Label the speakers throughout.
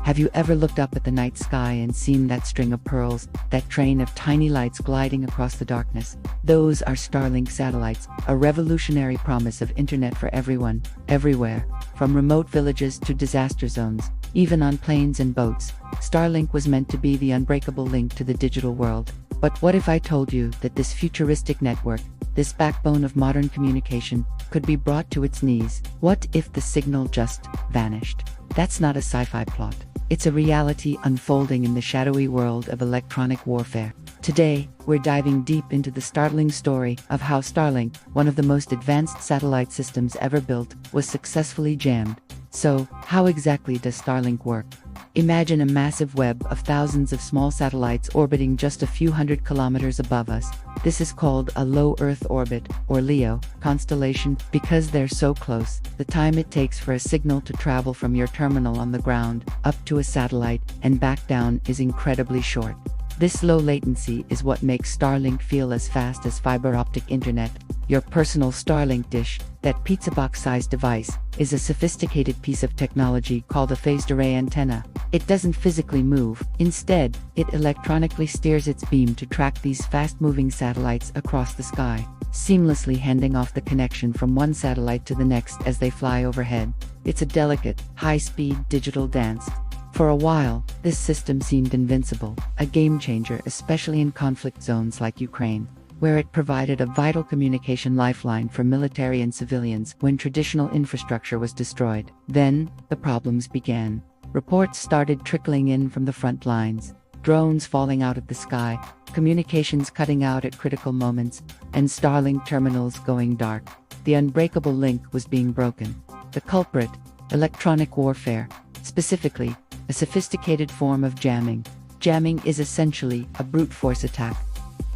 Speaker 1: Have you ever looked up at the night sky and seen that string of pearls, that train of tiny lights gliding across the darkness? Those are Starlink satellites, a revolutionary promise of internet for everyone, everywhere, from remote villages to disaster zones, even on planes and boats. Starlink was meant to be the unbreakable link to the digital world. But what if I told you that this futuristic network, this backbone of modern communication, could be brought to its knees? What if the signal just vanished? That's not a sci-fi plot. It's a reality unfolding in the shadowy world of electronic warfare. Today, we're diving deep into the startling story of how Starlink, one of the most advanced satellite systems ever built, was successfully jammed. So, how exactly does Starlink work? Imagine a massive web of thousands of small satellites orbiting just a few hundred kilometers above us. This is called a low Earth orbit, or LEO, constellation. Because they're so close, the time it takes for a signal to travel from your terminal on the ground, up to a satellite, and back down is incredibly short. This low latency is what makes Starlink feel as fast as fiber optic internet. Your personal Starlink dish, that pizza box-sized device, is a sophisticated piece of technology called a phased array antenna. It doesn't physically move. Instead, it electronically steers its beam to track these fast-moving satellites across the sky, seamlessly handing off the connection from one satellite to the next as they fly overhead. It's a delicate, high-speed digital dance. For a while, this system seemed invincible, a game-changer especially in conflict zones like Ukraine, where it provided a vital communication lifeline for military and civilians when traditional infrastructure was destroyed. Then, the problems began. Reports started trickling in from the front lines, drones falling out of the sky, communications cutting out at critical moments, and Starlink terminals going dark. The unbreakable link was being broken. The culprit, electronic warfare, specifically, a sophisticated form of jamming. Jamming is essentially a brute force attack.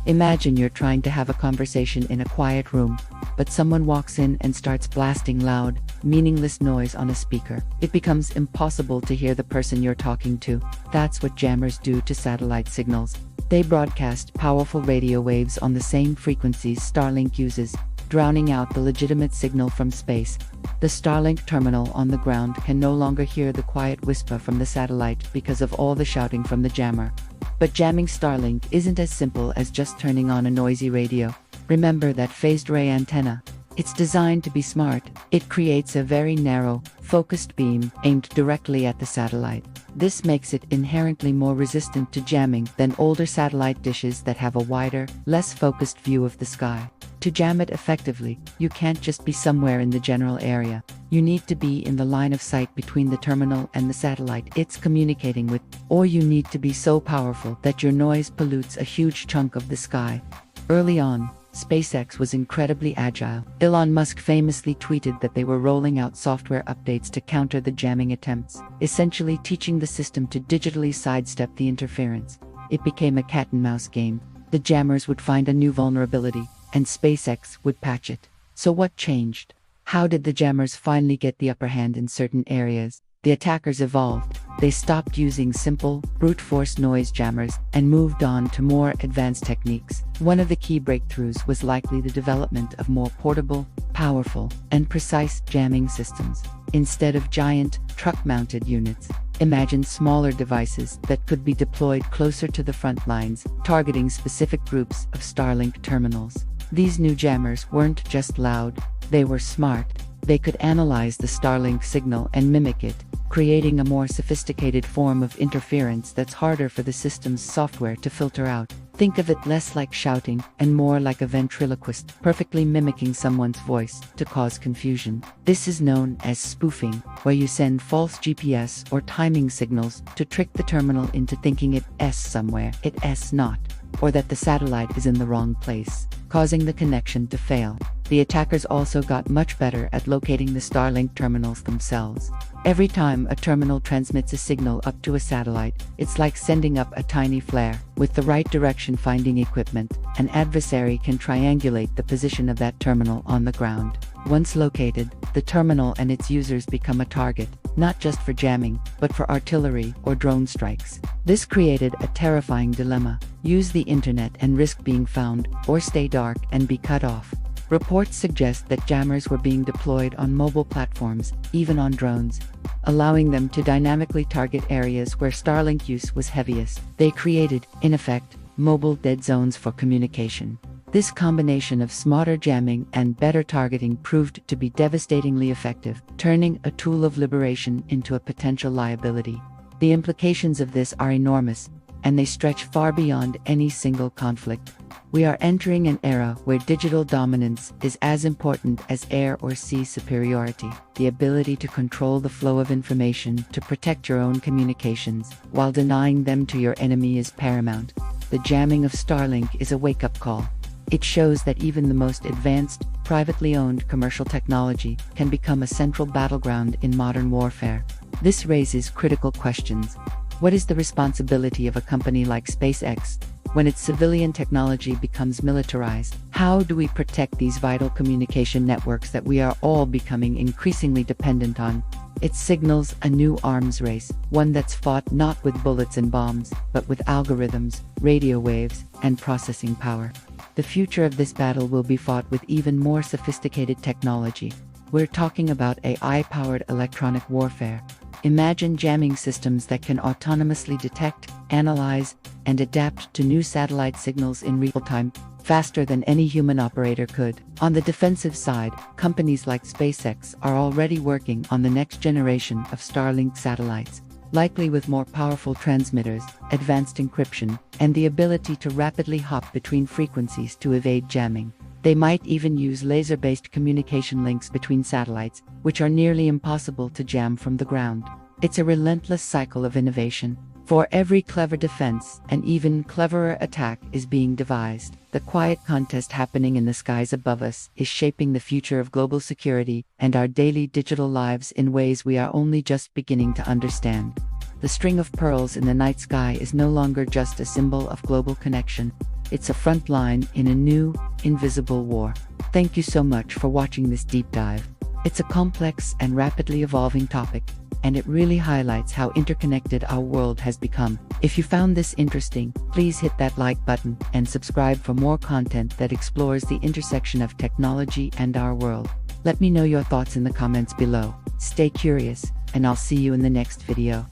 Speaker 1: Imagine you're trying to have a conversation in a quiet room, but someone walks in and starts blasting loud, meaningless noise on a speaker. It becomes impossible to hear the person you're talking to. That's what jammers do to satellite signals. They broadcast powerful radio waves on the same frequencies Starlink uses, drowning out the legitimate signal from space. The Starlink terminal on the ground can no longer hear the quiet whisper from the satellite because of all the shouting from the jammer. But jamming Starlink isn't as simple as just turning on a noisy radio. Remember that phased array antenna? It's designed to be smart. It creates a very narrow, focused beam aimed directly at the satellite. This makes it inherently more resistant to jamming than older satellite dishes that have a wider, less focused view of the sky. To jam it effectively, you can't just be somewhere in the general area. You need to be in the line of sight between the terminal and the satellite it's communicating with, or you need to be so powerful that your noise pollutes a huge chunk of the sky. Early on, SpaceX was incredibly agile. Elon Musk famously tweeted that they were rolling out software updates to counter the jamming attempts, essentially teaching the system to digitally sidestep the interference. It became a cat-and-mouse game. The jammers would find a new vulnerability, and SpaceX would patch it. So what changed? How did the jammers finally get the upper hand in certain areas? The attackers evolved. They stopped using simple, brute force noise jammers and moved on to more advanced techniques. One of the key breakthroughs was likely the development of more portable, powerful, and precise jamming systems. Instead of giant, truck-mounted units, imagine smaller devices that could be deployed closer to the front lines, targeting specific groups of Starlink terminals. These new jammers weren't just loud, they were smart. They could analyze the Starlink signal and mimic it, creating a more sophisticated form of interference that's harder for the system's software to filter out. Think of it less like shouting and more like a ventriloquist, perfectly mimicking someone's voice to cause confusion. This is known as spoofing, where you send false GPS or timing signals to trick the terminal into thinking it's somewhere it's not, or that the satellite is in the wrong place, causing the connection to fail. The attackers also got much better at locating the Starlink terminals themselves. Every time a terminal transmits a signal up to a satellite, it's like sending up a tiny flare. With the right direction finding equipment, an adversary can triangulate the position of that terminal on the ground. Once located, the terminal and its users become a target, not just for jamming, but for artillery or drone strikes. This created a terrifying dilemma: use the internet and risk being found, or stay dark and be cut off. Reports suggest that jammers were being deployed on mobile platforms, even on drones, allowing them to dynamically target areas where Starlink use was heaviest. They created, in effect, mobile dead zones for communication. This combination of smarter jamming and better targeting proved to be devastatingly effective, turning a tool of liberation into a potential liability. The implications of this are enormous, and they stretch far beyond any single conflict. We are entering an era where digital dominance is as important as air or sea superiority. The ability to control the flow of information to protect your own communications while denying them to your enemy is paramount. The jamming of Starlink is a wake-up call. It shows that even the most advanced, privately owned commercial technology can become a central battleground in modern warfare. This raises critical questions. What is the responsibility of a company like SpaceX when its civilian technology becomes militarized? How do we protect these vital communication networks that we are all becoming increasingly dependent on? It signals a new arms race, one that's fought not with bullets and bombs, but with algorithms, radio waves, and processing power. The future of this battle will be fought with even more sophisticated technology. We're talking about AI-powered electronic warfare. Imagine jamming systems that can autonomously detect, analyze, and adapt to new satellite signals in real time, faster than any human operator could. On the defensive side, companies like SpaceX are already working on the next generation of Starlink satellites, likely with more powerful transmitters, advanced encryption, and the ability to rapidly hop between frequencies to evade jamming. They might even use laser-based communication links between satellites, which are nearly impossible to jam from the ground. It's a relentless cycle of innovation. For every clever defense, an even cleverer attack is being devised. The quiet contest happening in the skies above us is shaping the future of global security and our daily digital lives in ways we are only just beginning to understand. The string of pearls in the night sky is no longer just a symbol of global connection. It's a front line in a new, invisible war. Thank you so much for watching this deep dive. It's a complex and rapidly evolving topic, and it really highlights how interconnected our world has become. If you found this interesting, please hit that like button and subscribe for more content that explores the intersection of technology and our world. Let me know your thoughts in the comments below. Stay curious, and I'll see you in the next video.